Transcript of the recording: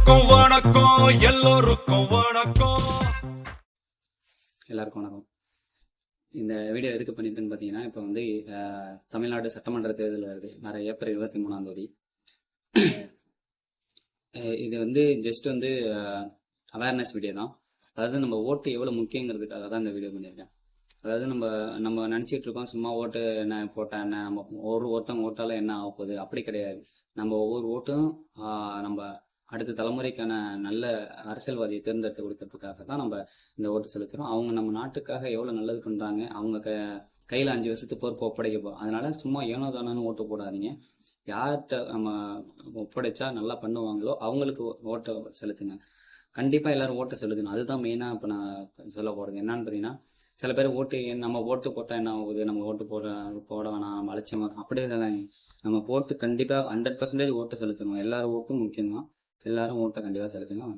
எல்லோருக்கும் வணக்கம், எல்லோருக்கும் வணக்கம். எல்லாருக்கும் வணக்கம். இந்த வீடியோ எதுக்கு பண்ணிட்டுன்னு பார்த்தீங்கன்னா, இப்போ வந்து தமிழ்நாடு சட்டமன்ற தேர்தல் வருது. வர ஏப்ரல் 23ஆம் தேதி. இது வந்து ஜஸ்ட் வந்து அவேர்னஸ் வீடியோ தான். அதாவது நம்ம ஓட்டு எவ்வளோ முக்கியங்கிறதுக்காக தான் இந்த வீடியோ பண்ணியிருக்கேன். அதாவது நம்ம நினச்சிட்டு இருக்கோம், சும்மா ஓட்டு என்ன போட்டா என்ன, நம்ம ஒருத்தவங்க ஓட்டால என்ன ஆக போகுது, அப்படி கிடையாது. நம்ம ஒவ்வொரு ஓட்டும் நம்ம அடுத்த தலைமுறைக்கான நல்ல அரசியல்வாதியை தேர்ந்தெடுத்து கொடுக்கறதுக்காக தான் நம்ம இந்த ஓட்டு செலுத்துறோம். அவங்க நம்ம நாட்டுக்காக எவ்வளோ நல்லது பண்ணுறாங்க, அவங்க கையில் 5 வருஷத்துக்கு பொறுப்பு ஒப்படைக்கப்போம். அதனால சும்மா ஏனோ தானோன்னு ஓட்டு போடாதீங்க. யார்கிட்ட நம்ம ஒப்படைச்சா நல்லா பண்ணுவாங்களோ அவங்களுக்கு ஓட்டை செலுத்துங்க. கண்டிப்பாக எல்லாரும் ஓட்டை செலுத்தணும். அதுதான் மெயினாக இப்போ நான் சொல்ல போகிறது. என்னன்னு பார்த்தீங்கன்னா, சில பேர் நம்ம ஓட்டு போட்டால் என்ன ஆகுது, நம்ம ஓட்டு போட வேணாம், நம்ம அலட்சியமாக அப்படியே தான். நம்ம ஓட்டு கண்டிப்பாக 100% ஓட்டை செலுத்தணும். எல்லாரும் ஓட்டும் முக்கியம் தான். எல்லாரும் ஓட்டை கண்டிப்பாக செலுத்தணும்.